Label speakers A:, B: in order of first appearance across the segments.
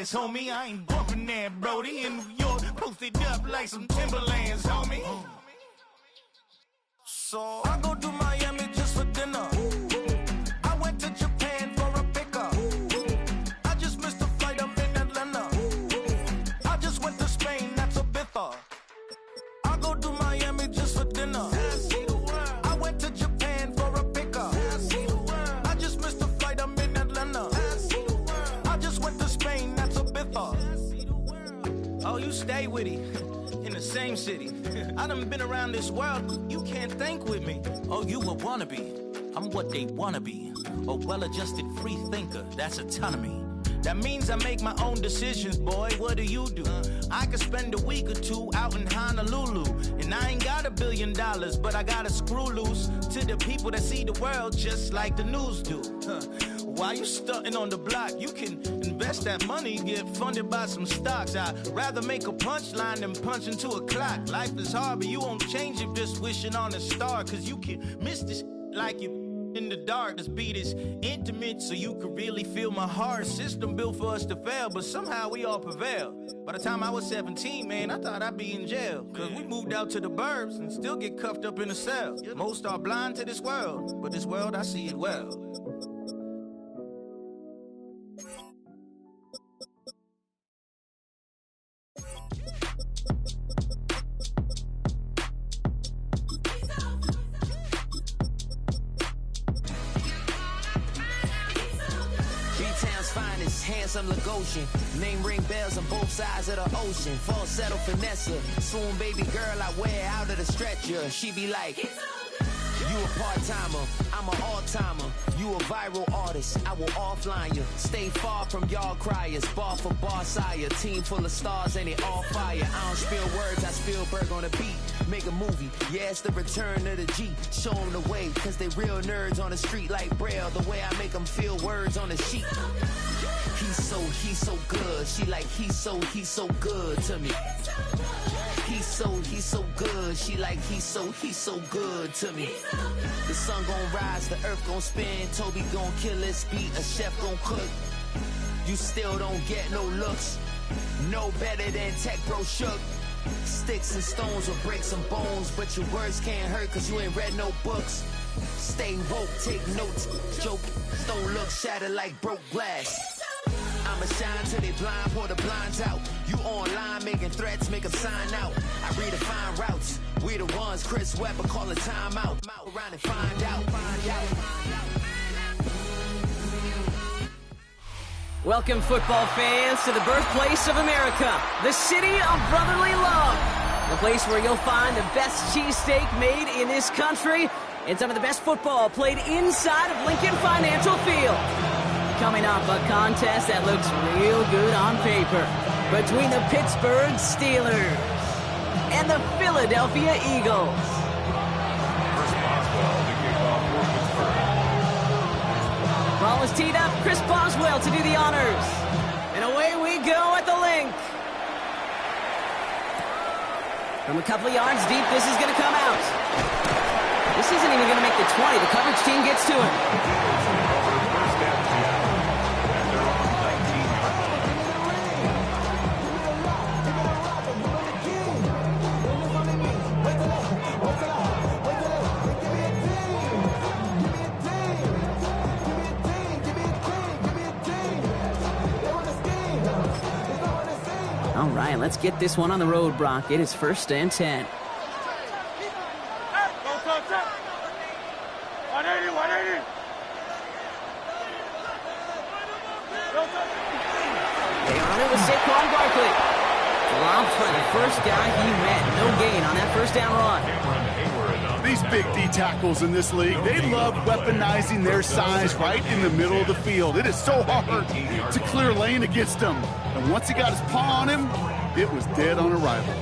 A: ass, homie. I ain't bumping that, Brody. In New York, posted up like some Timberlands, homie. So I go to Miami just for dinner. I went to Japan for a pickup. I just missed a flight up in Atlanta. I just went to Spain, that's a biffa. I go to Miami just for dinner. I went to Japan for a pickup. I just missed a flight up in Atlanta. I just went to Spain, that's a biffa. Oh, you stay with it. In the same city. I done been around this world, you can't think with me. Oh, you a wannabe. I'm what they wanna be. A well-adjusted free thinker, that's autonomy. That means I make my own decisions, boy, what do? I could spend a week or two out in Honolulu. And I ain't got $1 billion, but I gotta screw loose to the people that see the world just like the news do. While you stunting on the block, you can invest that money, get funded by some stocks. I'd rather make a punchline than punch into a clock. Life is hard, but you won't change it just wishing on a star. Cause you can miss this like you in the dark. This beat is intimate, so you can really feel my heart. System built for us to fail, but somehow we all prevail. By the time I was 17, man, I thought I'd be in jail. Cause we moved out to the burbs and still get cuffed up in a cell. Most are blind to this world, but this world, I see it well.
B: Handsome Lagosian, name ring bells on both sides of the ocean. Falsetto finesse, swoon baby girl I wear out of the stretcher. She be like, you a part-timer, I'm an all-timer. You a viral artist, I will offline you. Stay far from y'all criers, bar for bar sire. Team full of stars and they all fire. I don't spill words, I Spielberg on the beat. Make a movie, yeah, it's the return of the G. Show them the way, cause they real nerds on the street like Braille. The way I make them feel words on the sheet. He's so good. She like, he's so good to me. He's so good. She like, he's so good to me. The sun gon' rise, the earth gon' spin. Toby gon' kill this beat, a chef gon' cook. You still don't get no looks. No better than Tech Bro Shook. Sticks and stones will break some bones, but your words can't hurt cause you ain't read no books. Stay woke, take notes, joke, don't look shattered like broke glass. I'ma shine till they blind, pour the blinds out. You online making threats, make them sign out. I redefine routes, we the ones Chris Webber call a timeout. Around and find out.
C: Welcome, football fans, to the birthplace of America, the city of brotherly love. The place where you'll find the best cheesesteak made in this country and some of the best football played inside of Lincoln Financial Field. Coming up, a contest that looks real good on paper between the Pittsburgh Steelers and the Philadelphia Eagles. Ball is teed up, Chris Boswell to do the honors. And away we go at the link. From a couple of yards deep, this is going to come out. This isn't even going to make the 20. The coverage team gets to him. All right, let's get this one on the road, Brock. It is 1st and 10.
D: 180.
C: They on it with Saquon Barkley. Dropped for the first guy he met. No gain on that first down run.
E: These big D tackles in this league, they love weaponizing their size right in the middle of the field. It is so hard to clear lane against them. And once he got his paw on him, it was dead on arrival.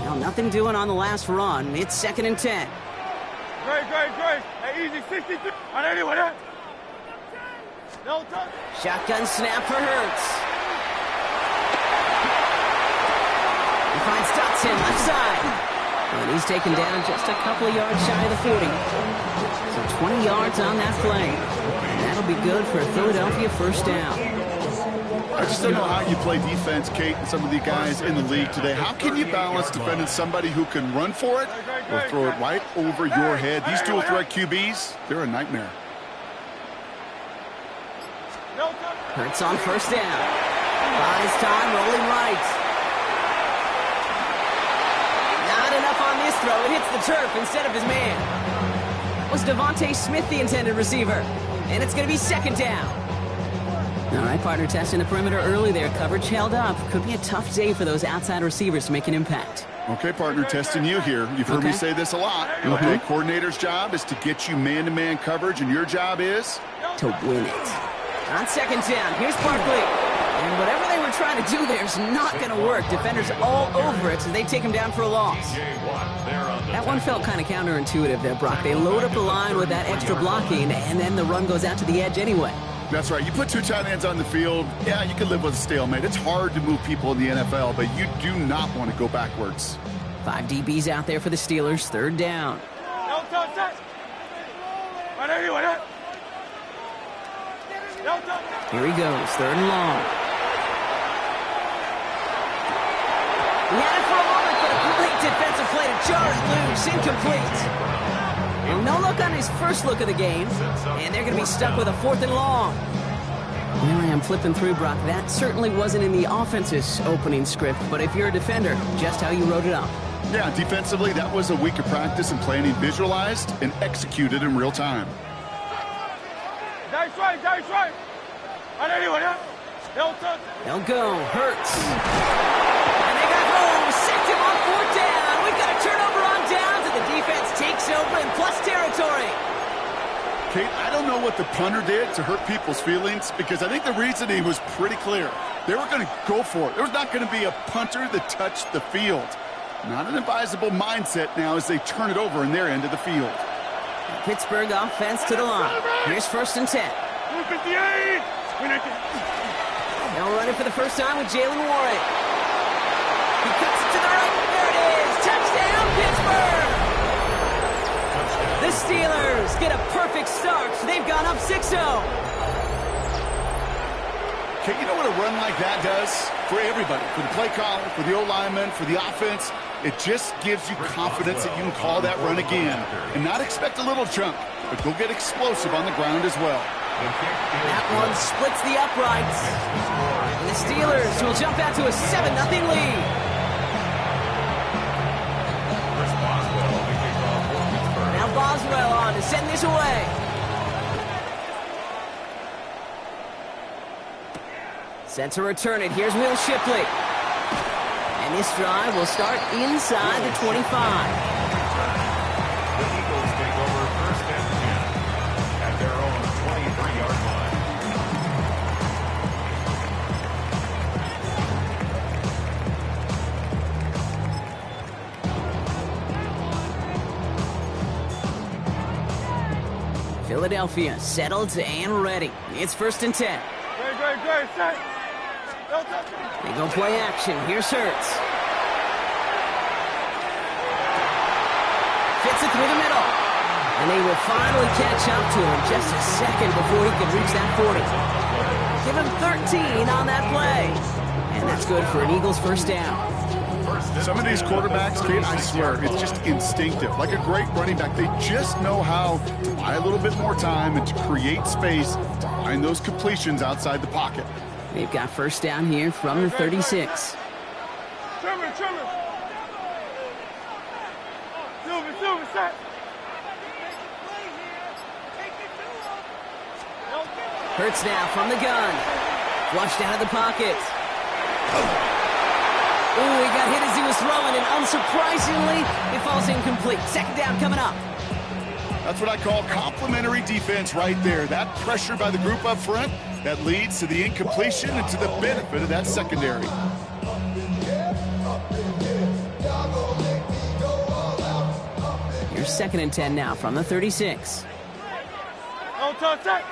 C: Now nothing doing on the last run. It's 2nd and 10.
D: Great. Hey, easy, 63. 180, what that? No touch.
C: Shotgun snap for Hurts. He finds Dotson left side. And he's taken down just a couple of yards shy of the 40. So 20 yards on that play. And that'll be good for a Philadelphia first down.
E: I just don't know how you play defense, Kate, and some of the guys in the league today. How can you balance defending somebody who can run for it or throw it right over your head? These dual threat QBs, they're a nightmare.
C: Hurts on first down. Buys time, rolling right. Not enough on this throw. It hits the turf instead of his man. That was Devontae Smith, the intended receiver. And it's going to be second down. All right, partner, testing the perimeter early there. Coverage held up. Could be a tough day for those outside receivers to make an impact.
E: Okay, partner, testing you here. You've heard me say this a lot. Okay, coordinator's job is to get you man-to-man coverage, and your job is?
C: To win it. On second down, here's Barkley. And whatever they were trying to do there is not going to work. Defenders all over it, so they take him down for a loss. That one felt kind of counterintuitive there, Brock. They load up the line with that extra blocking, and then the run goes out to the edge anyway.
E: That's right. You put two tight ends on the field, yeah, you can live with a stalemate. It's hard to move people in the NFL, but you do not want to go backwards.
C: 5 DBs out there for the Steelers. Third down. Here he goes. Third and long. He had it for a moment, but a complete defensive play to jar it loose. Incomplete. And no look on his first look of the game, and they're going to be stuck with a fourth and long. Here I am flipping through, Brock. That certainly wasn't in the offense's opening script, but if you're a defender, just how you wrote it up.
E: Yeah, defensively, that was a week of practice and planning visualized and executed in real time.
D: That's right, that's right.
C: They'll go. Hurts. And they got home. Sacked him on fourth down. We've got a turnover on downs, and the defense takes over in plus territory.
E: Kate, I don't know what the punter did to hurt people's feelings, because I think the reasoning was pretty clear. They were going to go for it. There was not going to be a punter that touched the field. Not an advisable mindset now as they turn it over in their end of the field.
C: Pittsburgh offense to the line. Here's first and 10. They'll run it for the first time with Jalen Warren. He cuts it to the right. There it is. Touchdown, Pittsburgh! The Steelers get a perfect start. They've gone up 6-0.
E: Okay, you know what a run like that does for everybody? For the play caller, for the O-lineman, for the offense. It just gives you confidence that you can call that run again and not expect a little chunk, but go get explosive on the ground as well.
C: That one splits the uprights. And the Steelers will jump out to a 7-0 lead. Now Boswell on to send this away. Set to return it. Here's Will Shipley. And this drive will start inside the 25.
F: The Eagles take over first and 10 at their own 23-yard
C: line. Philadelphia settled and ready. It's first and 10.
D: Great, set.
C: They go play action. Here's Hurts. Fits it through the middle. And they will finally catch up to him just a second before he can reach that 40. Give him 13 on that play. And that's good for an Eagles first down.
E: Some of these quarterbacks, Kate, I swear, it's just instinctive. Like a great running back, they just know how to buy a little bit more time and to create space to find those completions outside the pocket.
C: They've got first down here from the 36.
D: Trimmer. Silver, set.
C: Hurts now from the gun. Flushed out of the pocket. Oh, he got hit as he was throwing, and unsurprisingly, it falls incomplete. Second down coming up.
E: That's what I call complimentary defense right there. That pressure by the group up front, that leads to the incompletion and to the benefit of that secondary.
C: Here's second and 10 now from the 36.
D: No touch, set.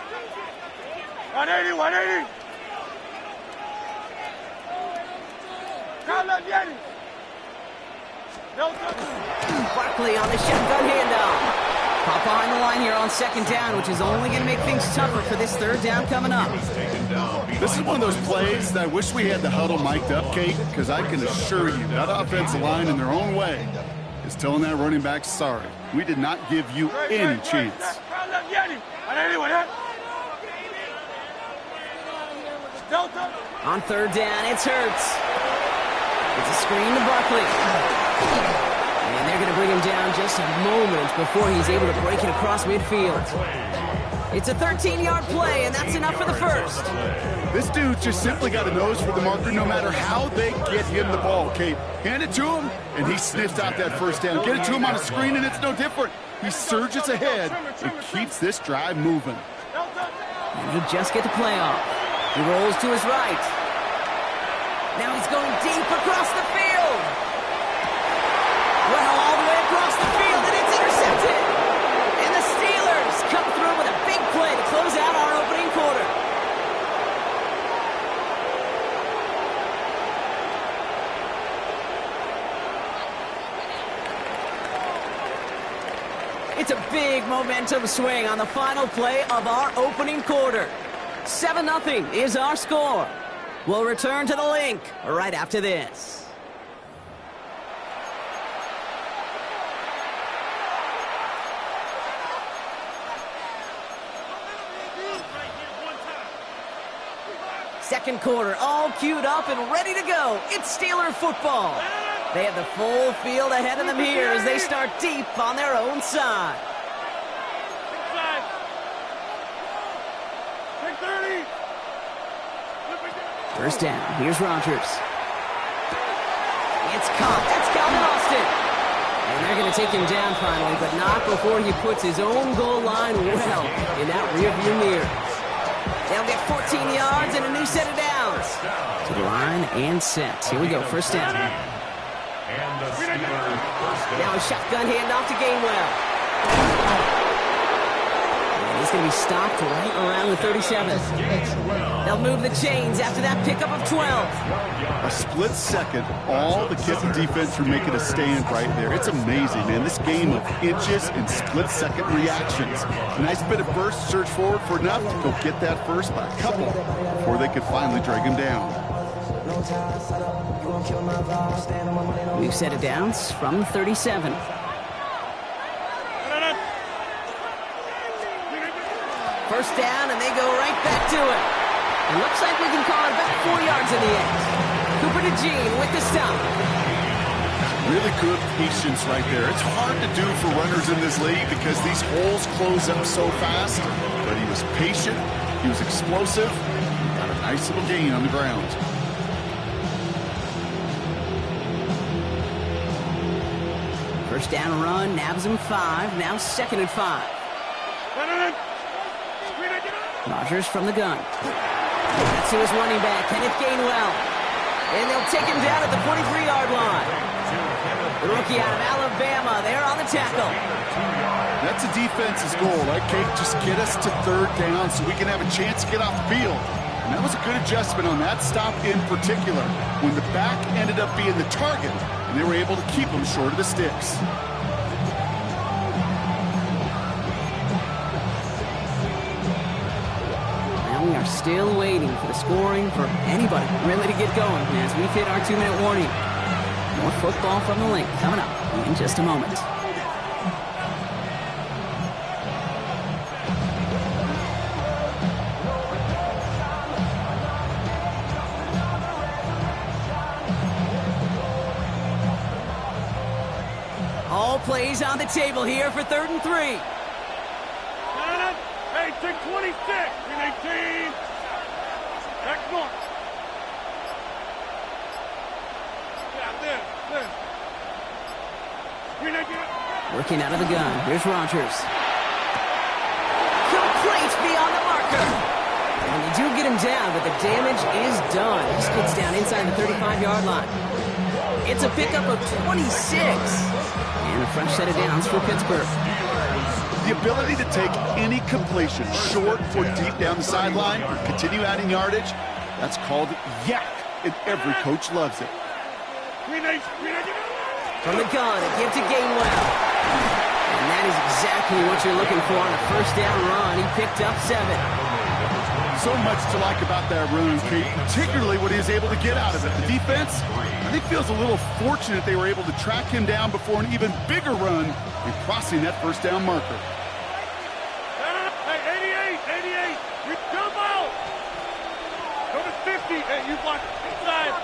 D: 180.
C: Barkley on the shotgun handoff. Pop behind the line here on second down, which is only going to make things tougher for this third down coming up.
E: This is one of those plays that I wish we had the huddle mic'd up, Kate, because I can assure you that offensive line in their own way is telling that running back, sorry, we did not give you any chance.
C: On third down, it's Hurts. It's a screen to Barkley. And they're going to bring him down just a moment before he's able to break it across midfield. It's a 13-yard play, and that's enough for the first.
E: This dude just simply got a nose for the marker no matter how they get him the ball, Kate. Hand it to him, and he sniffs out that first down. Get it to him on a screen, and it's no different. He surges ahead and keeps this drive moving.
C: And they just get the play off. He rolls to his right. Now he's going deep across the field. Well, all the way across the field, and it's intercepted. And the Steelers come through with a big play to close out our opening quarter. It's a big momentum swing on the final play of our opening quarter. 7-0 is our score. We'll return to the link right after this. Second quarter, all queued up and ready to go. It's Steeler football. They have the full field ahead of them here as they start deep on their own side. First down, here's Rodgers. It's caught, that's Calvin Austin. And they're going to take him down finally, but not before he puts his own goal line well in that rearview mirror. They'll get 14 yards and a new set of downs. To the line and set. Here we go, first down. Now a shotgun handoff to Gainwell. And he's going to be stopped right around the 37. They'll move the chains after that pickup of 12.
E: A split second, all the Kitten defense are making a stand right there. It's amazing, man. This game of inches and split-second reactions. A nice bit of burst, surge forward for enough to go get that first by a couple before they could finally drag him down.
C: New set of downs from 37. First down, and they go right back to it. It looks like we can call it about 4 yards in the end. Cooper to Jean with the stop.
E: Really good patience right there. It's hard to do for runners in this league because these holes close up so fast. But he was patient, he was explosive, he got a nice little gain on the ground.
C: First down run, nabs him 5, now second and 5. Rodgers from the gun. That's to his running back, Kenneth Gainwell. And they'll take him down at the 43-yard line. The rookie out of Alabama, they're on the tackle.
E: That's a defense's goal, right, Kate? Just get us to third down so we can have a chance to get off the field. And that was a good adjustment on that stop in particular, when the back ended up being the target, and they were able to keep him short of the sticks.
C: We are still waiting for the scoring for anybody really to get going as we've hit our 2-minute warning. More football from the link coming up in just a moment. All plays on the table here for 3rd and 3.
D: Hey, take 26, 18. Next one. Yeah, there.
C: Working out of the gun. Here's Rodgers. Complete beyond the marker. And they do get him down, but the damage is done. He skids down inside the 35-yard line. It's a pickup of 26. And a fresh set of downs for Pittsburgh.
E: The ability to take any completion, short or deep down the sideline, continue adding yardage, that's called yak, and every coach loves it.
C: From the gun, a give to Gainwell. And that is exactly what you're looking for on a first down run. He picked up 7.
E: So much to like about that run, Kate, particularly what he was able to get out of it. The defense, I think, feels a little fortunate they were able to track him down before an even bigger run and crossing that first down marker.
D: Hey, 88, you jump out. Number 50, hey, you block inside.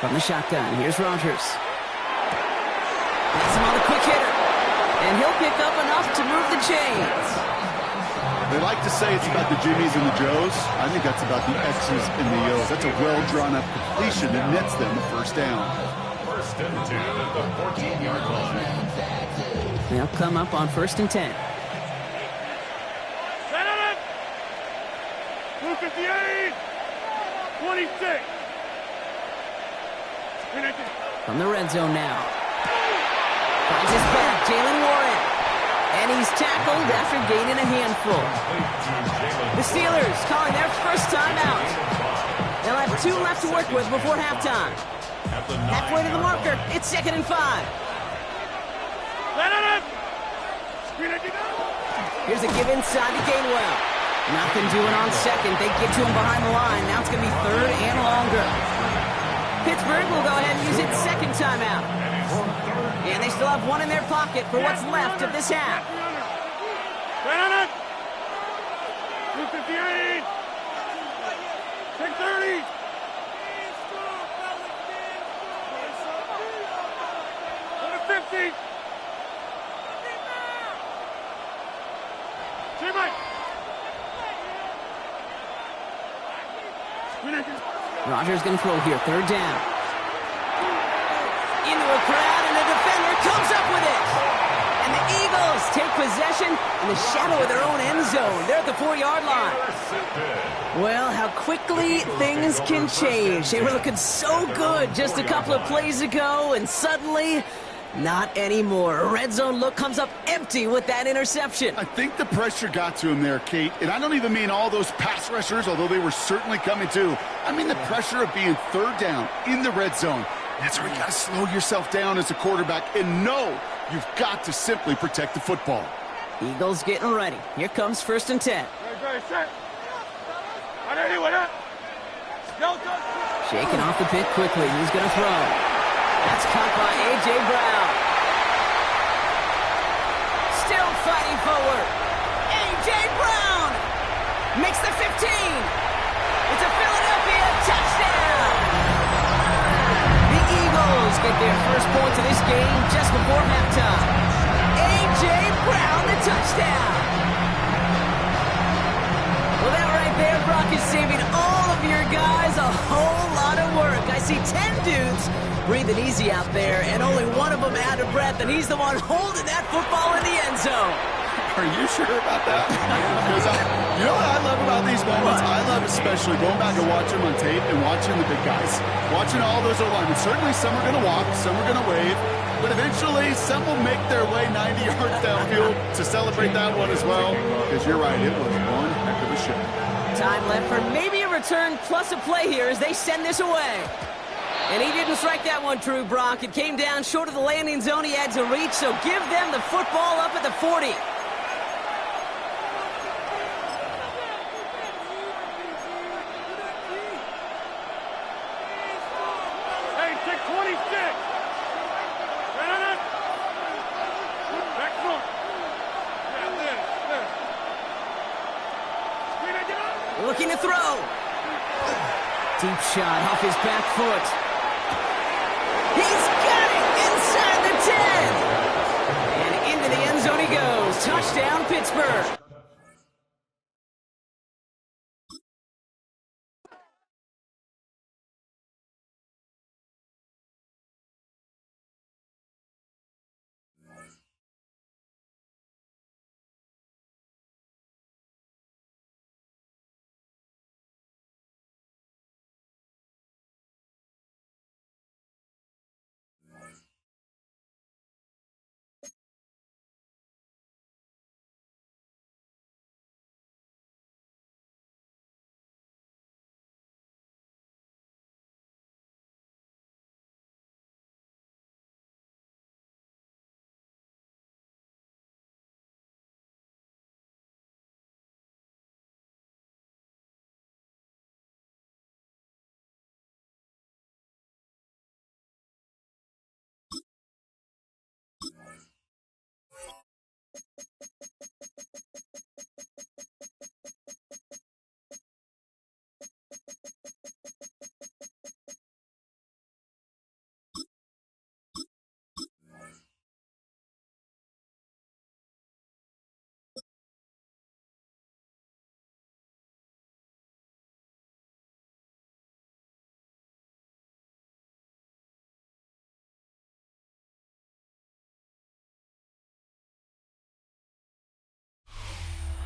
C: From the shotgun, here's Rodgers. That's him on the quick hitter. And he'll pick up enough to move the chains.
E: They like to say it's about the Jimmies and the Joes. I think that's about the X's and the O's. That's a well-drawn-up completion that nets them the first down.
F: First and 10 at the 14-yard line.
C: They'll come up on 1st and 10.
D: Set it! 258, 26.
C: From the red zone now. Finds his back, Jalen Warren. And he's tackled after gaining a handful. The Steelers calling their first timeout. They'll have 2 left to work with before halftime. Halfway to the marker, it's 2nd and 5. Here's a give inside to Gainwell. Nothing doing on 2nd. They get to him behind the line. Now it's going to be 3rd and longer. Pittsburgh will go ahead and use its 2nd timeout. And they still have 1 in their pocket for what's left of this half.
D: 258, 630. What a 50.
C: Rodgers going to throw here, 3rd down. Into a crowd, and the defender comes up with it. And the Eagles take possession in the shadow of their own end zone. They're at the 4-yard line. Well, how quickly things can change. They were looking so good just a couple of plays ago, and suddenly, not anymore. A red zone look comes up empty with that interception.
E: I think the pressure got to him there, Kate. And I don't even mean all those pass rushers, although they were certainly coming too. I mean the pressure of being 3rd down in the red zone. That's where you got to slow yourself down as a quarterback and know you've got to simply protect the football.
C: Eagles getting ready. Here comes 1st and 10. Shaking off the pit quickly. He's going to throw. That's caught by A.J. Brown. Still fighting forward. A.J. Brown makes the 15. It's a Philadelphia touchdown. The Eagles get their first points of this game just before halftime. A.J. Brown, the touchdown. Well, that right there, Brock, is saving all of your guys a whole lot of work. I see 10 dudes breathing easy out there, and only one of them out of breath, and he's the one holding that football in the end zone.
E: Are you sure about that? Because you know what I love about these moments? I love especially going back and watching them on tape and watching the big guys. Watching all those O-linemen. Certainly some are going to walk, some are going to wave, but eventually some will make their way 90 yards downfield to celebrate that one as well. Because you're right, it was one heck of a show.
C: Time left for maybe a return plus a play here as they send this away. And he didn't strike that one true, Brock. It came down short of the landing zone he had to reach, so give them the football up at the 40.
D: Hey, 626.
C: Looking to throw. Deep shot off his back foot. He's got it inside the 10. And into the end zone he goes. Touchdown, Pittsburgh.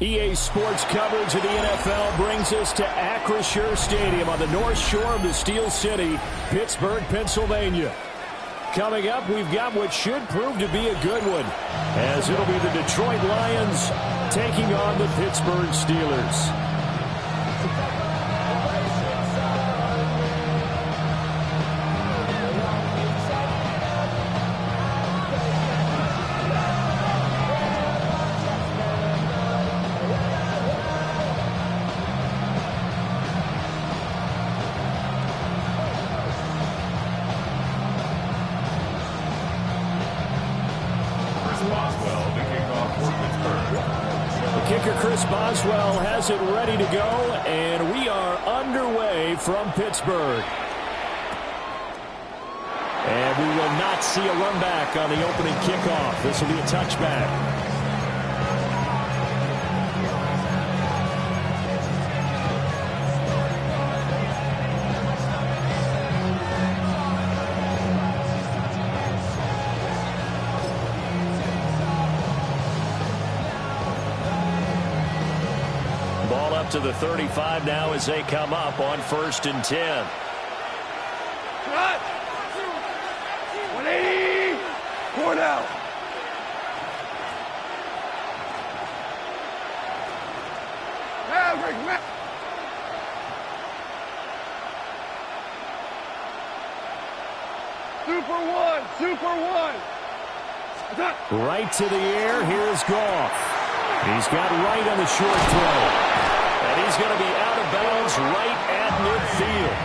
G: EA Sports coverage of the NFL brings us to Acrisure Stadium on the north shore of the Steel City, Pittsburgh, Pennsylvania. Coming up, we've got what should prove to be a good one, as it'll be the Detroit Lions taking on the Pittsburgh Steelers. Boswell has it ready to go, and we are underway from Pittsburgh. And we will not see a run back on the opening kickoff. This will be a touchback. To the 35 now as they come up on 1st and 10.
D: Cut! 180! 4 down. Maverick! Super one!
G: Right to the air, here's Goff. He's got right on the short throw. And he's going to be out of bounds right at midfield.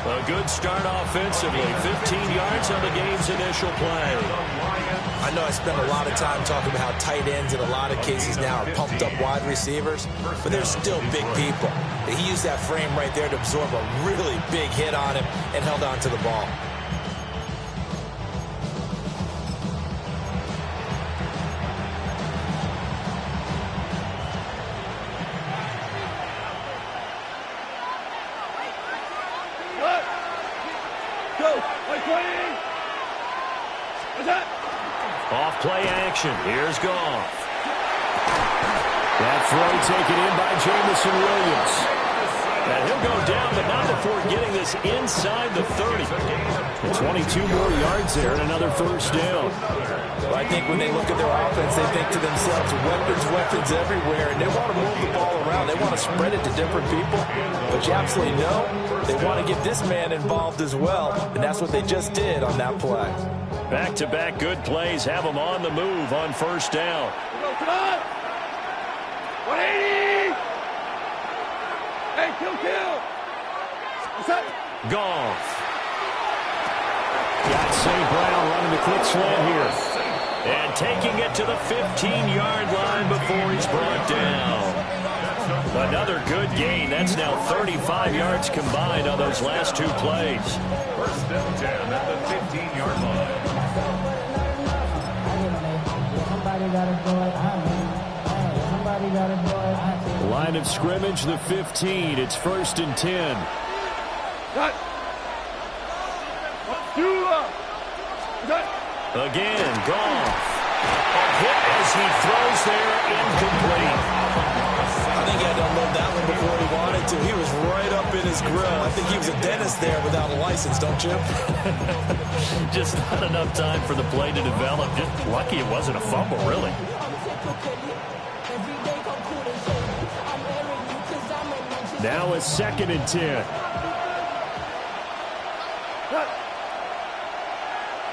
G: A good start offensively. 15 yards on the game's initial play.
H: I know I spent a lot of time talking about how tight ends in a lot of cases now are pumped up wide receivers, but they're still big people. He used that frame right there to absorb a really big hit on him and held on to the ball.
G: Off play action. Here's Goff. That throw taken in by Jamison Williams. And he'll go down, but not before getting this inside the 30. And 22 more yards there and another first down.
H: Well, I think when they look at their offense, they think to themselves, weapons everywhere, and they want to move the ball around. They want to spread it to different people. But you absolutely know they want to get this man involved as well, and that's what they just did on that play.
G: Back-to-back good plays have them on the move on 1st down.
D: 180! Hey, kill! What's up?
G: Goff. Got St. Brown running the quick slant here. And taking it to the 15-yard line before he's brought down. Another good gain. That's now 35 yards combined on those last two plays.
F: 1st and 10 at the 15-yard line.
G: Line of scrimmage, the 15. It's 1st and 10.
D: Cut.
G: Again, Goff. A hit as he throws there, incomplete.
H: I think he had to unload that one before he wanted to. He was right up in his grill. I think he was a dentist there without a license, don't you?
G: Just not enough time for the play to develop. Just lucky it wasn't a fumble, really. Now a 2nd and 10.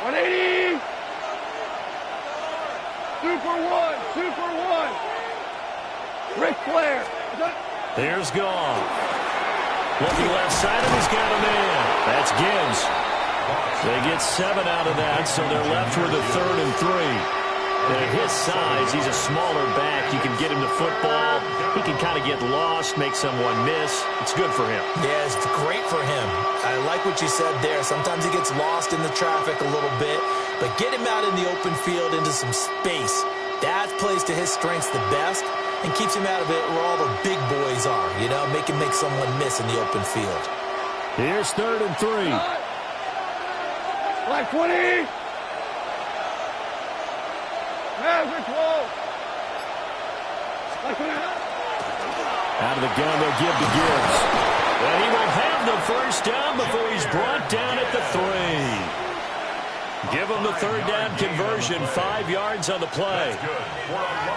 D: 180! Super one! Ric Flair!
G: There's Goff. Looking left side, and he's got a man. That's Gibbs. They get 7 out of that, so they're left with a 3rd and 3. And at his size, he's a smaller back. You can get him to football. He can kind of get lost, make someone miss. It's good for him.
H: Yeah, it's great for him. I like what you said there. Sometimes he gets lost in the traffic a little bit, but get him out in the open field into some space. That plays to his strengths the best and keeps him out of it where all the big boys are, you know, make someone miss in the open field.
G: Here's 3rd and 3.
D: Like 20! Maverick, whoa! Like 20!
G: Out of the gun, they'll give to Gibbs. And he will have the first down before he's brought down at the 3. Give them the third down conversion, 5 yards on the play.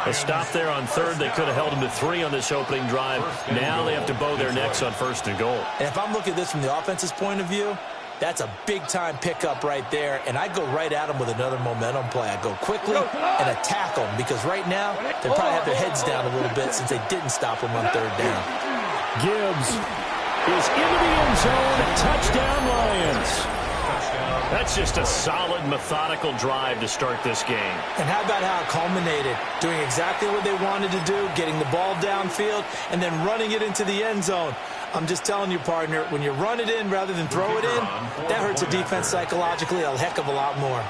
G: A stop there on third. They could have held him to 3 on this opening drive. Now they have to bow their necks on first and goal.
H: And if I'm looking at this from the offense's point of view, that's a big-time pickup right there, and I go right at them with another momentum play. I go quickly and attack them because right now they probably have their heads down a little bit since they didn't stop them on third down.
G: Gibbs is into the end zone. Touchdown, Lions. That's just a solid, methodical drive to start this game.
H: And how about how it culminated? Doing exactly what they wanted to do, getting the ball downfield, and then running it into the end zone. I'm just telling you, partner, when you run it in rather than throw it in, that hurts a defense psychologically a heck of a lot more.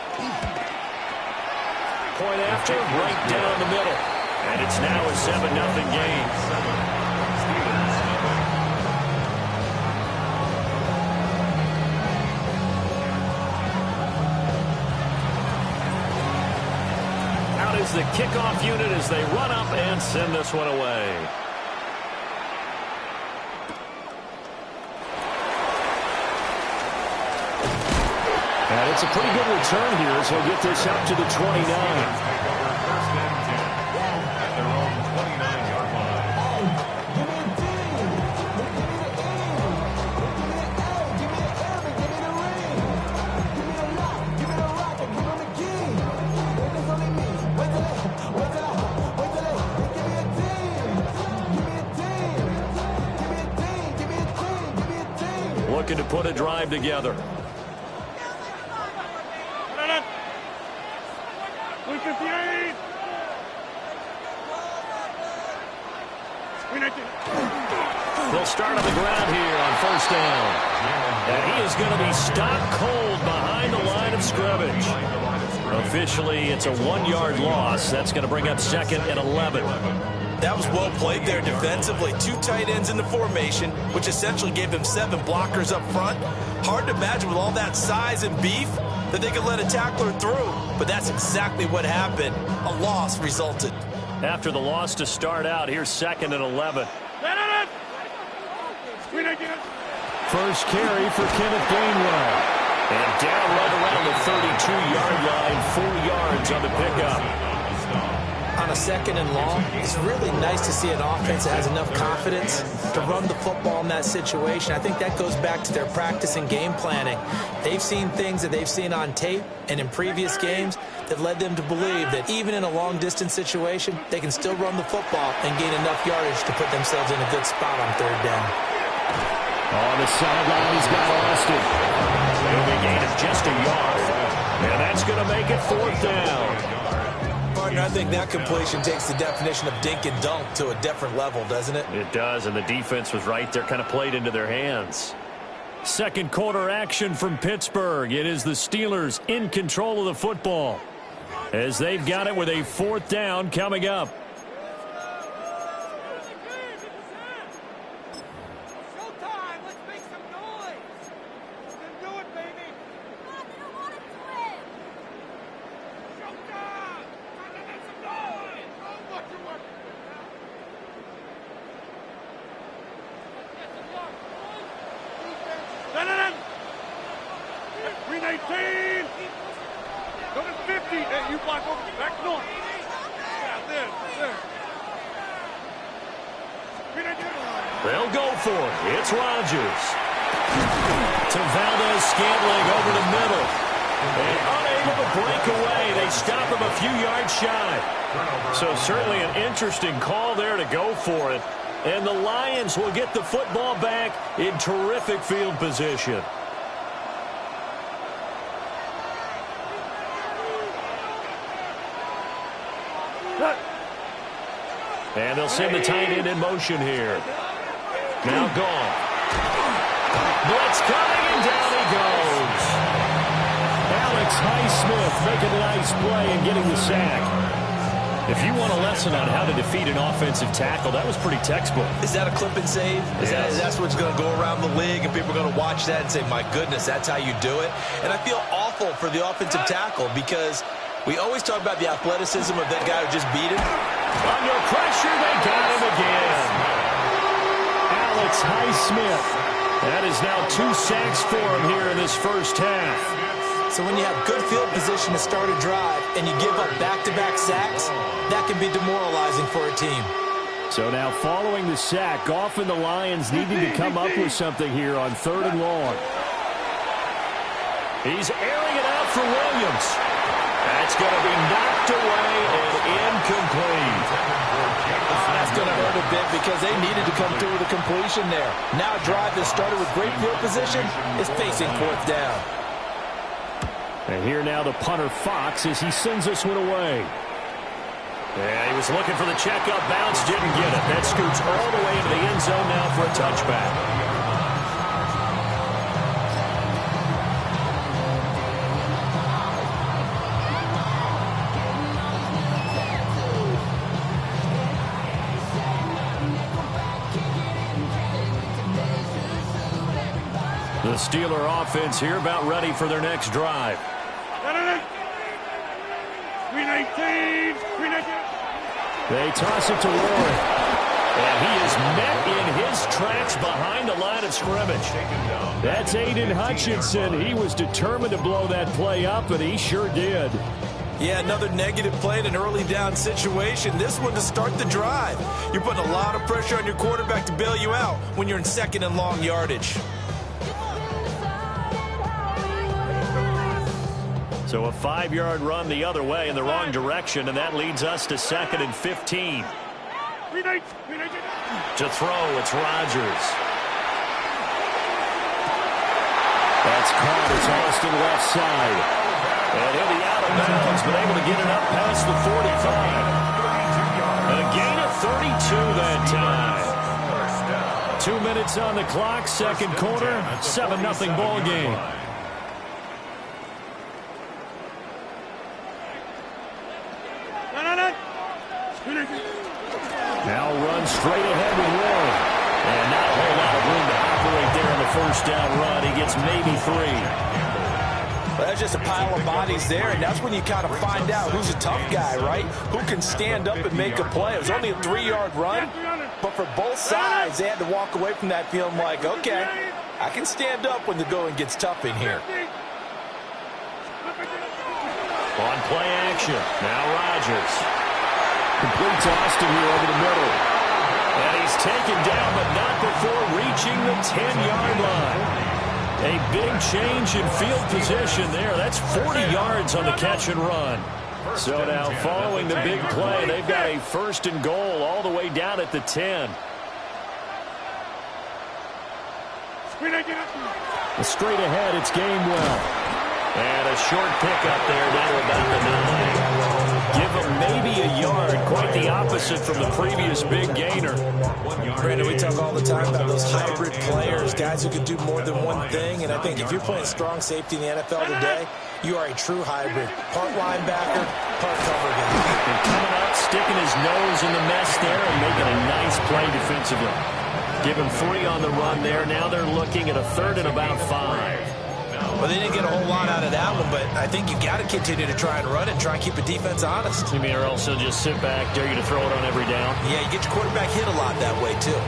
G: Point after, right down the middle. And it's now a 7-0 game. Is the kickoff unit as they run up and send this one away. And it's a pretty good return here as he'll get this up to the 29. Looking to put a drive together. They'll start on the ground here on first down. And he is going to be stopped cold behind the line of scrimmage. Officially, it's a 1-yard loss. That's going to bring up 2nd and 11.
H: That was well played there defensively. 2 tight ends in the formation, which essentially gave them 7 blockers up front. Hard to imagine with all that size and beef that they could let a tackler through. But that's exactly what happened. A loss resulted.
G: After the loss to start out, here's 2nd and 11. First carry for Kenneth Gainwell. And down right around the 32-yard line, 4 yards on the pickup.
H: On a 2nd and long, it's really nice to see an offense that has enough confidence to run the football in that situation. I think that goes back to their practice and game planning. They've seen things that they've seen on tape and in previous games that led them to believe that even in a long-distance situation, they can still run the football and gain enough yardage to put themselves in a good spot on third down.
G: On the sideline, he's got Austin. It'll be a gain of just a yard. And that's going to make it 4th down.
H: Partner, I think that completion takes the definition of dink and dunk to a different level, doesn't it?
G: It does, and the defense was right there, kind of played into their hands. Second quarter action from Pittsburgh. It is the Steelers in control of the football as they've got it with a 4th down coming up. They'll go for it. It's Rodgers. To Valdez-Scantling over the middle. And unable to break away. They stop him a few yards shy. So certainly an interesting call there to go for it. And the Lions will get the football back in terrific field position. And they'll send the tight end in motion here. Now gone. Blitz coming, and down he goes. Alex Highsmith making a nice play and getting the sack. If you want a lesson on how to defeat an offensive tackle, that was pretty textbook.
H: Is that a clip and save? That's what's going to go around the league, and people are going to watch that and say, my goodness, that's how you do it? And I feel awful for the offensive tackle because we always talk about the athleticism of that guy who just beat him.
G: Under pressure, they got him again. it's Highsmith. That is now 2 sacks for him here in this first half.
H: So when you have good field position to start a drive and you give up back-to-back sacks, that can be demoralizing for a team.
G: So now following the sack, Goff and the Lions needing to come up with something here on 3rd and long. He's airing it out for Williams. That's going to be knocked away and incomplete.
H: That's going to hurt a bit because they needed to come through with a completion there. Now a drive that started with great field position is facing 4th down.
G: And here now the punter Fox as he sends this one away. Yeah, he was looking for the checkup bounce, didn't get it. That scoots all the way into the end zone now for a touchback. The Steeler offense here about ready for their next drive. They toss it to Warren. And he is met in his tracks behind the line of scrimmage. That's Aiden Hutchinson. He was determined to blow that play up, and he sure did.
H: Yeah, another negative play in an early down situation. This one to start the drive. You're putting a lot of pressure on your quarterback to bail you out when you're in 2nd and long yardage.
G: So a 5-yard run the other way in the wrong direction, and that leads us to 2nd and 15. To throw, it's Rodgers. That's caught. It's Austin left side. And he'll be out of bounds, but able to get it up past the 45. And a gain of 32 that time. 2 minutes on the clock, 2nd quarter, 7-0 ball game. Now runs straight ahead with Warren. And not a whole lot of room to operate there on the 1st down run. He gets maybe 3.
H: Well, that's just a pile of bodies there, and that's when you kind of find out who's a tough guy, right? Who can stand up and make a play. It was only a 3-yard run, but for both sides, they had to walk away from that feeling like, okay, I can stand up when the going gets tough in here.
G: On play action, now Rodgers. Completes Austin here over the middle. And he's taken down, but not before reaching the 10-yard line. A big change in field position there. That's 40 yards on the catch and run. So now following the big play, they've got a 1st and goal all the way down at the 10. Straight ahead, it's Gamewell. And a short pickup there down to about the 9. Give him maybe a yard. Quite the opposite from the previous big gainer.
H: Brandon, we talk all the time about those hybrid players, guys who can do more than one thing. And I think if you're playing strong safety in the NFL today, you are a true hybrid. Part linebacker, part cover guy.
G: And coming up, sticking his nose in the mess there and making a nice play defensively. Give him 3 on the run there. Now they're looking at a 3rd and about 5.
H: Well, they didn't get a whole lot out of that one, but I think you got to continue to try and run and try and keep the defense honest.
G: You mean, or else he'll just sit back, dare you to throw it on every down?
H: Yeah, you get your quarterback hit a lot that way, too.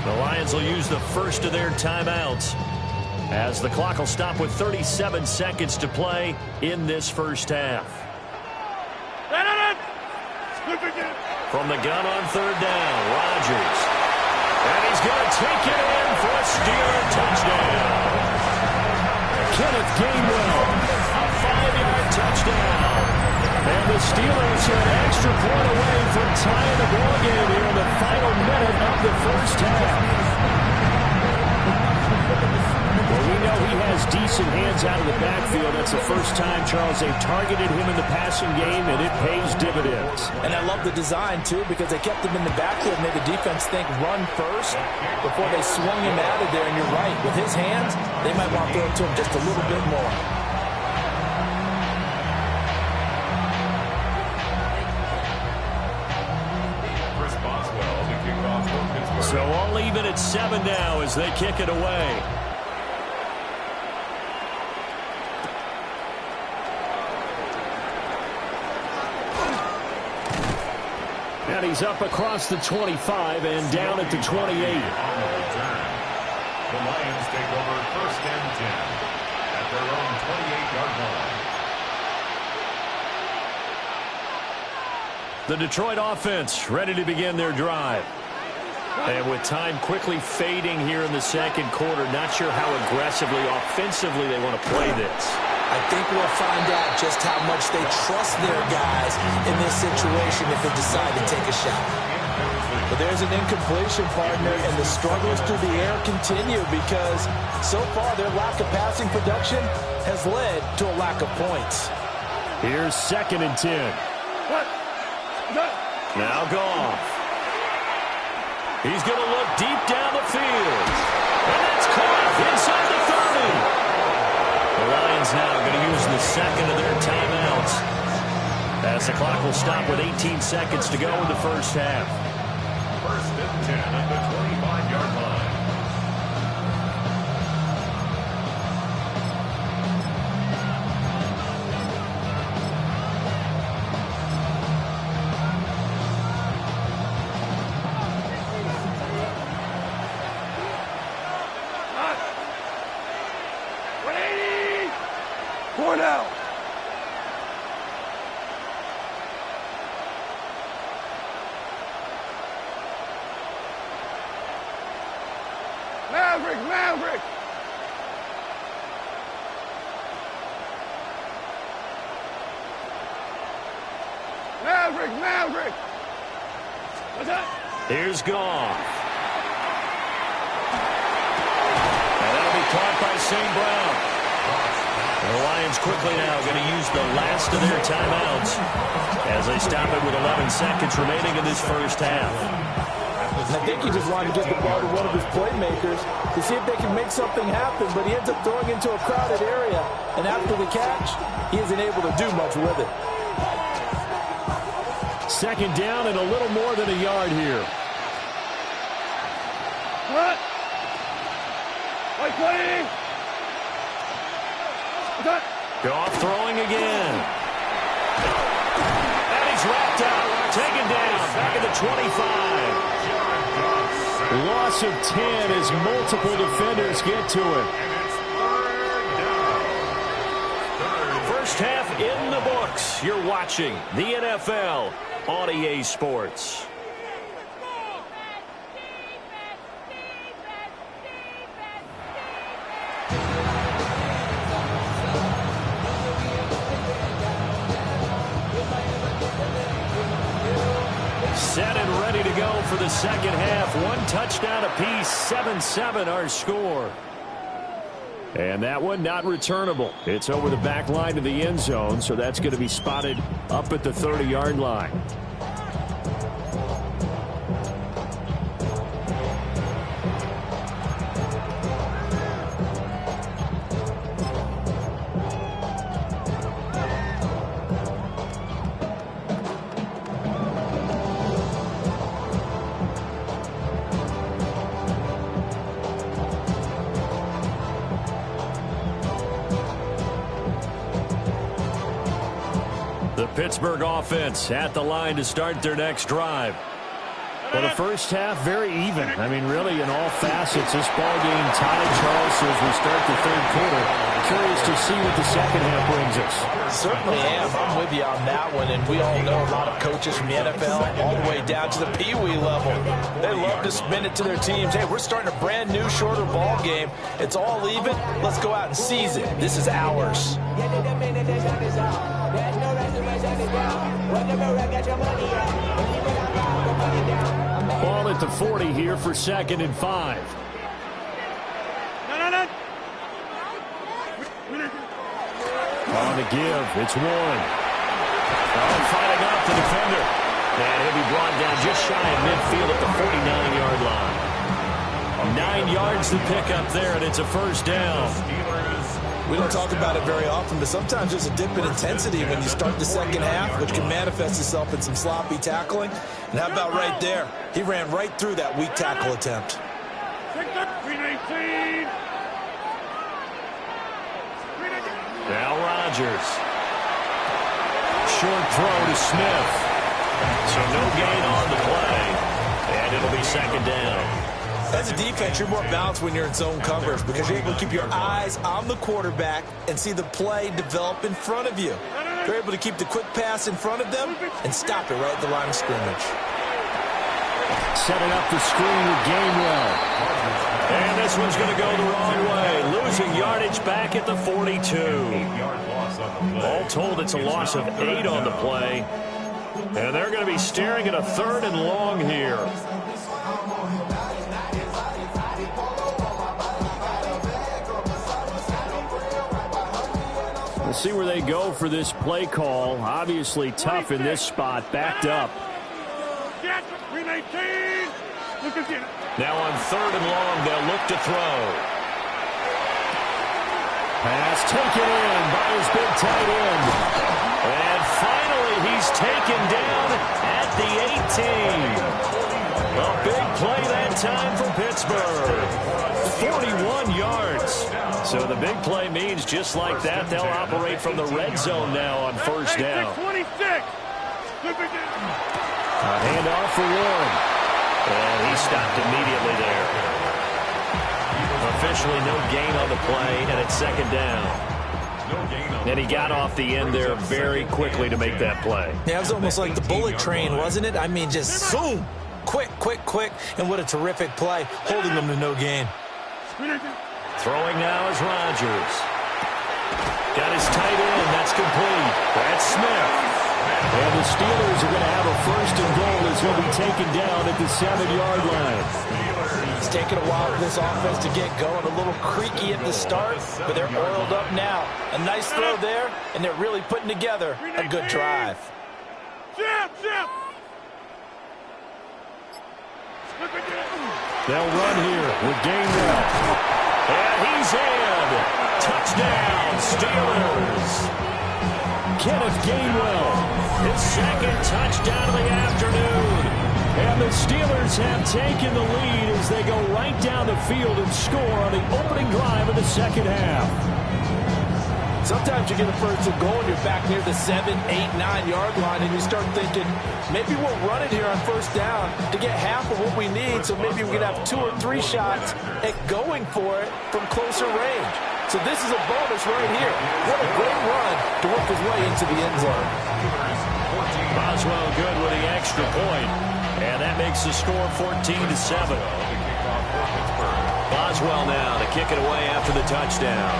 G: The Lions will use the first of their timeouts as the clock will stop with 37 seconds to play in this first half. From the gun on 3rd down, Rodgers. And he's going to take it in for a Steeler touchdown. Kenneth Gainwell, a 5-yard touchdown. And the Steelers are an extra point away from tying the ball game here in the final minute of the first half. Well, we know he has decent hands out of the backfield. That's the first time, Charles, they've targeted him in the passing game, and it pays dividends.
H: And I love the design, too, because they kept him in the backfield, made the defense think run first before they swung him out of there. And you're right, with his hands, they might want to throw it to him just a little bit more.
G: So all even at 7 now as they kick it away. And he's up across the 25 and down at the 28.
F: On the return, the Lions take over 1st and 10 at their own 28-yard line.
G: The Detroit offense ready to begin their drive. And with time quickly fading here in the second quarter, not sure how aggressively, offensively they want to play this.
H: I think we'll find out just how much they trust their guys in this situation if they decide to take a shot. But there's an incompletion, partner, and the struggles through the air continue because so far their lack of passing production has led to a lack of points.
G: Here's 2nd and 10. Now Goff. He's going to look deep down the field. And that's caught inside the 30. The Lions now going to use the 2nd of their timeouts as the clock will stop with 18 seconds to go in the first half.
F: 1st and 10 at the 25-yard line.
D: Now. Maverick! What's that?
G: Here's Goff. And that'll be caught by St. Brown. The Lions quickly now going to use the last of their timeouts as they stop it with 11 seconds remaining in this first half.
H: And I think he just wanted to get the ball to one of his playmakers to see if they can make something happen, but he ends up throwing into a crowded area. And after the catch, he isn't able to do much with it.
G: 2nd down and a little more than a yard here.
D: What? White 20!
G: Goff throwing again. And he's wrapped up. Taken down. Back at the 25. Loss of 10 as multiple defenders get to him. First half in the books. You're watching the NFL on EA Sports. Set and ready to go for the second half. 1 touchdown apiece, 7-7 our score. And that one not returnable. It's over the back line of the end zone, so that's going to be spotted up at the 30-yard line. Pittsburgh offense at the line to start their next drive. Well, the first half, very even. I mean, really, in all facets, this ball game tied, Charles, as we start the third quarter. Curious to see what the second half brings us.
H: Certainly am. I'm with you on that one, and we all know a lot of coaches from the NFL all the way down to the Pee-wee level. They love to spin it to their teams. Hey, we're starting a brand new, shorter ball game. It's all even. Let's go out and seize it. This is ours.
G: Ball at the 40 here for 2nd and 5. On the give, it's Warren. Fighting off the defender. And he'll be brought down just shy of midfield at the 49-yard line. 9 yards to pick up there, and it's a first down.
H: We don't talk about it very often, but sometimes there's a dip in intensity when you start the second half, which can manifest itself in some sloppy tackling. And how about right there? He ran right through that weak tackle attempt.
G: Now Rodgers. Short throw to Smith. So no gain on the play, and it'll be second down.
H: As a defense, you're more balanced when you're in zone coverage because you're able to keep your eyes on the quarterback and see the play develop in front of you. You're able to keep the quick pass in front of them and stop it right at the line of scrimmage.
G: Setting up the screen with Gainwell. And this one's going to go the wrong way. Losing yardage back at the 42. All told, it's a loss of 8 on the play. And they're going to be staring at a 3rd and long here. We'll see where they go for this play call. Obviously tough in this spot, backed up. Now on 3rd and long, they'll look to throw. Pass taken in by his big tight end. And finally, he's taken down at the 18. A big play that time for Pittsburgh. 41 yards. So the big play means just like that, they'll operate from the red zone now on 1st down. A handoff for Warren. And he stopped immediately there. Officially no gain on the play, and it's 2nd down. And he got off the end there very quickly to make that play.
H: Yeah, it was almost like the bullet train, wasn't it? I mean, just boom, quick, and what a terrific play, holding them to no gain.
G: Throwing now is Rodgers. Got his tight end, that's complete. That's Smith. And the Steelers are going to have a 1st and goal as he'll be taken down at the 7-yard line.
H: It's taken a while for this offense to get going. A little creaky at the start, but they're oiled up now. A nice throw there, and they're really putting together a good drive.
G: They'll run here with Gainwell. And he's in. Touchdown, Steelers. Kenneth Gainwell, his 2nd touchdown of the afternoon. And the Steelers have taken the lead as they go right down the field and score on the opening drive of the 2nd half.
H: Sometimes you get a 1st and goal and you're back near the 7, 8, 9-yard line, and you start thinking, maybe we'll run it here on 1st down to get half of what we need, so maybe we can have 2 or 3 shots at going for it from closer range. So this is a bonus right here. What a great run to work his way into the end zone.
G: Boswell good with the extra point, and that makes the score 14-7. Boswell now to kick it away after the touchdown.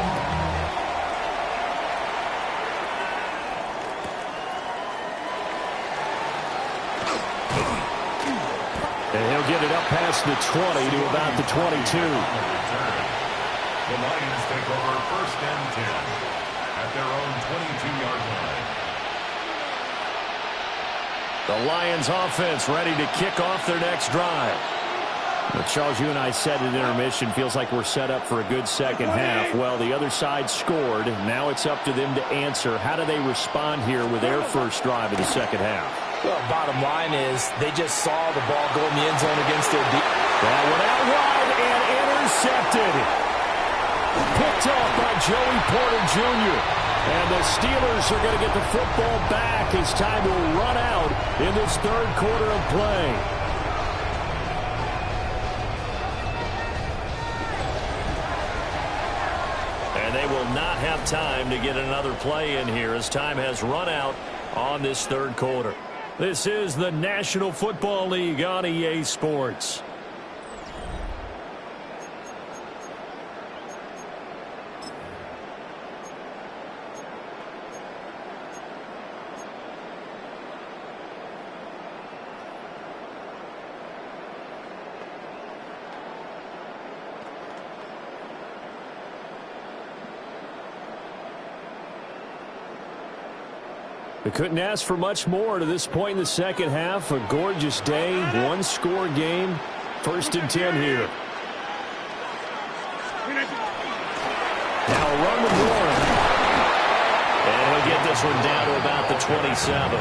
G: And he'll get it up past the 20 to about the 22.
F: The Lions take over 1st and 10 at their own 22-yard line.
G: The Lions offense ready to kick off their next drive. But Charles, you and I said at intermission, feels like we're set up for a good 2nd half. Well, the other side scored. Now it's up to them to answer. How do they respond here with their 1st drive of the 2nd half?
H: Well, bottom line is they just saw the ball go in the end zone against their defense.
G: That went out wide and intercepted. Picked off by Joey Porter Jr. And the Steelers are going to get the football back as time will run out in this 3rd quarter of play. And they will not have time to get another play in here as time has run out on this 3rd quarter. This is the National Football League on EA Sports. They couldn't ask for much more to this point in the 2nd half. A gorgeous day, 1-score game. 1st and 10 here. Now a run with Warren. And he'll get this one down to about the 27.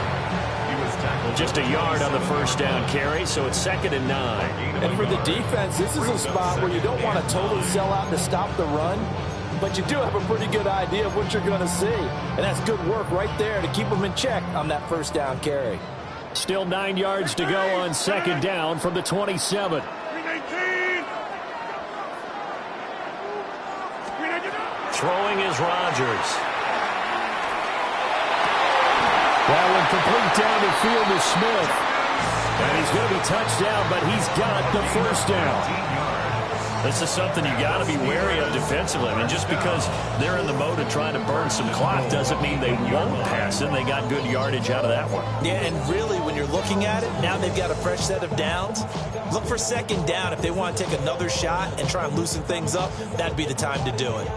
G: Just a yard on the 1st down carry, so it's 2nd and 9.
H: And for the defense, this is a spot where you don't want to totally sell out to stop the run, but you do have a pretty good idea of what you're going to see. And that's good work right there to keep them in check on that 1st down carry.
G: Still 9 yards to go on second down from the 27. Throwing is Rodgers. That one complete down the field to Smith. And he's going to be touched down, but he's got the first down. This is something you got to be wary of defensively. I mean, just because they're in the mode of trying to burn some clock doesn't mean they won't pass it. They got good yardage out of that one.
H: Yeah, and really, when you're looking at it, now they've got a fresh set of downs. Look for second down. If they want to take another shot and try and loosen things up, that'd be the time to do it.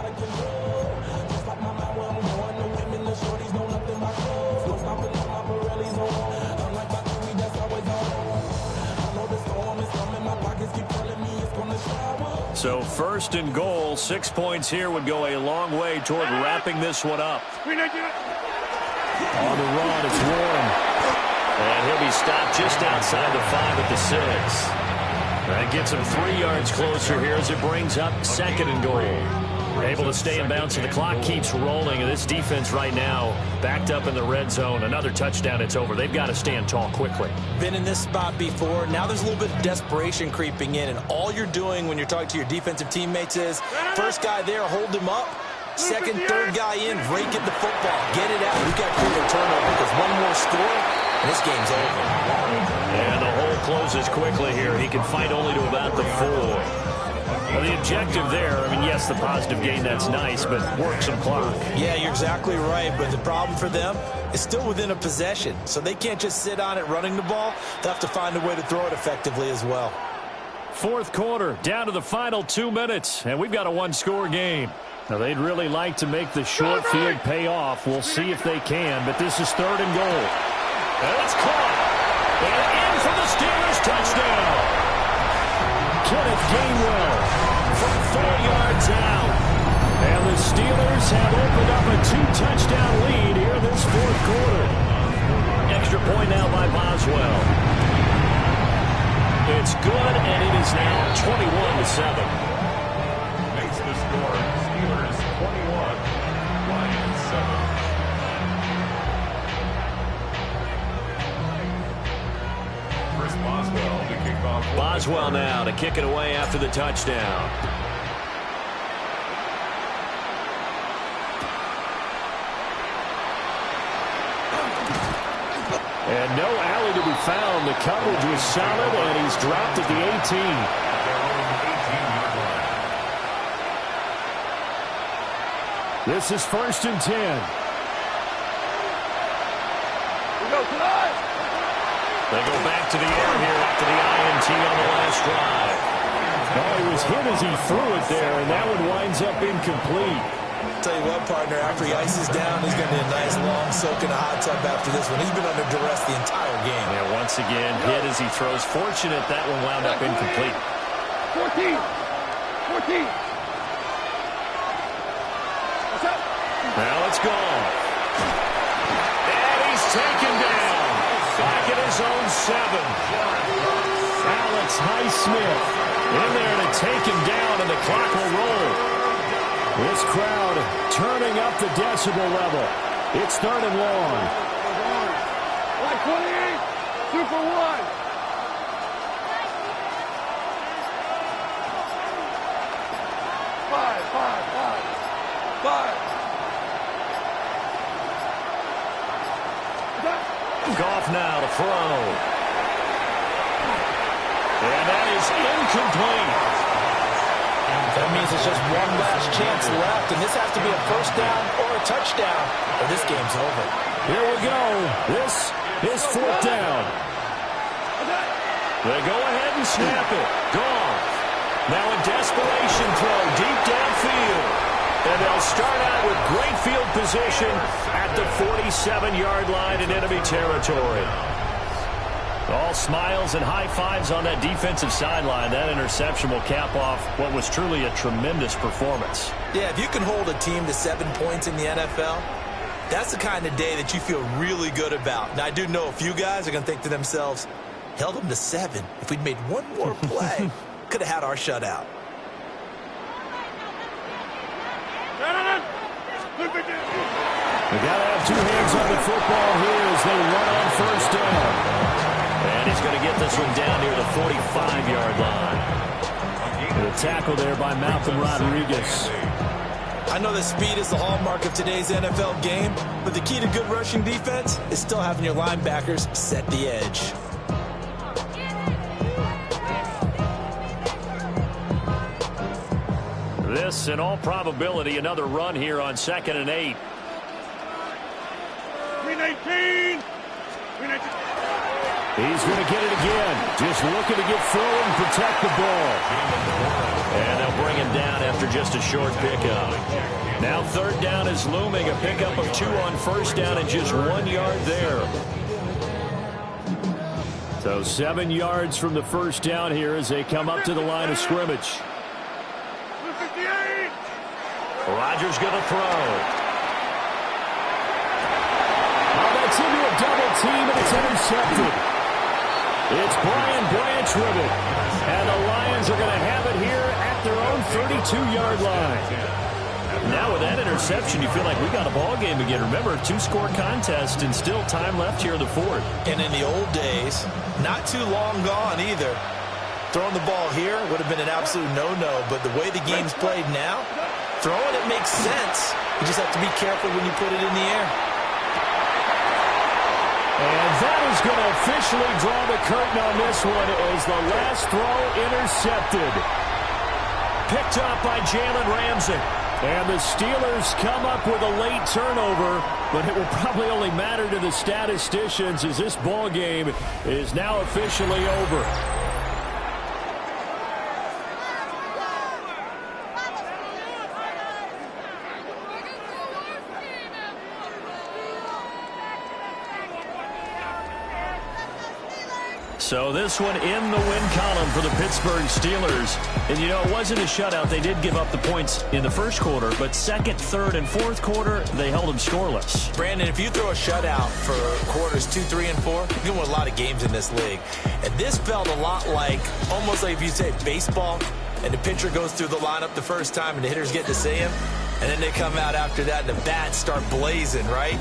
G: So first and goal, 6 points here would go a long way toward wrapping this one up. On the run, it's Warren. And he'll be stopped just outside the 5 at the 6. That gets him 3 yards closer here as it brings up second and goal. Able to stay in bounds, so the clock keeps rolling. And this defense right now backed up in the red zone. Another touchdown, it's over. They've got to stand tall quickly.
H: Been in this spot before. Now there's a little bit of desperation creeping in. And all you're doing when you're talking to your defensive teammates is first guy there, hold him up. Second, third guy in, rake at the football. Get it out. We've got to create a turnover because one more score, and this game's over.
G: And the hole closes quickly here. He can fight only to about the 4. Well, the objective there, I mean, yes, the positive gain, that's nice, but work some clock.
H: Yeah, you're exactly right, but the problem for them is still within a possession, so they can't just sit on it running the ball. They'll have to find a way to throw it effectively as well.
G: Fourth quarter, down to the final 2 minutes, and we've got a one-score game. Now, they'd really like to make the short field pay off. We'll see if they can, but this is third and goal. And it's caught. And in for the Steelers touchdown. Kenneth Gainwell from 4 yards out. And the Steelers have opened up a 2-touchdown lead here this fourth quarter. Extra point now by Boswell. It's good, and it is now 21-7.
F: Makes the score Steelers 21, Lions 7. Chris Boswell to kick off.
G: Boswell now to kick it away after the touchdown. And no alley to be found. The coverage was solid, and he's dropped at the 18. This is first and 10. They go back to the air here after the INT on the last drive. Oh, he was hit as he threw it there, and that one winds up incomplete.
H: Tell you what, partner, after he ices down, he's going to need a nice long soak in a hot tub after this one. He's been under duress the entire game.
G: Yeah, once again, hit as he throws. Fortunate that one wound up incomplete.
D: 14.
G: Now it's gone. And he's taken down. Back at his own 7. Alex Highsmith in there to take him down, and the clock will roll. This crowd turning up the decibel level. It's third and long.
D: 28, 2 for 1. Five.
G: Goff now to throw. And that is incomplete.
H: That means it's just one last chance left, and this has to be a first down or a touchdown, or this game's over.
G: Here we go. This is fourth down. They go ahead and snap it. Goff. Now a desperation throw deep downfield. And they'll start out with great field position at the 47-yard line in enemy territory. All smiles and high fives on that defensive sideline. That interception will cap off what was truly a tremendous performance.
H: Yeah, if you can hold a team to 7 points in the NFL, that's the kind of day that you feel really good about. Now, I do know a few guys are going to think to themselves, held them to 7. If we'd made one more play, could have had our shutout.
G: They got to have 2 hands on the football here as they run on first down. And he's going to get this one down near the 45-yard line. The tackle there by Malcolm Rodriguez.
H: I know that speed is the hallmark of today's NFL game, but the key to good rushing defense is still having your linebackers set the edge.
G: This, in all probability, another run here on 2nd and 8.
D: 319.
G: He's going to get it again. Just looking to get forward and protect the ball. And they'll bring him down after just a short pickup. Now 3rd down is looming. A pickup of 2 on 1st down and just 1 yard there. So 7 yards from the 1st down here as they come up to the line of scrimmage. Rodgers going to throw. It's into a double team, and it's intercepted. It's Brian Branch with it. And the Lions are going to have it here at their own 32-yard line. Now with that interception, you feel like we got a ball game again. Remember, 2-score contest and still time left here in the 4th.
H: And in the old days, not too long gone either. Throwing the ball here would have been an absolute no-no, but the way the game's played now, throwing it makes sense. You just have to be careful when you put it in the air.
G: And that is going to officially draw the curtain on this one as the last throw intercepted. Picked up by Jalen Ramsey. And the Steelers come up with a late turnover, but it will probably only matter to the statisticians as this ball game is now officially over. So this one in the win column for the Pittsburgh Steelers. And, you know, it wasn't a shutout. They did give up the points in the 1st quarter, but 2nd, 3rd, and 4th quarter, they held them scoreless.
H: Brandon, if you throw a shutout for quarters 2, 3, and 4, you can win a lot of games in this league. And this felt a lot like, almost like if you say baseball, and the pitcher goes through the lineup the first time and the hitters get to see him, and then they come out after that and the bats start blazing, right?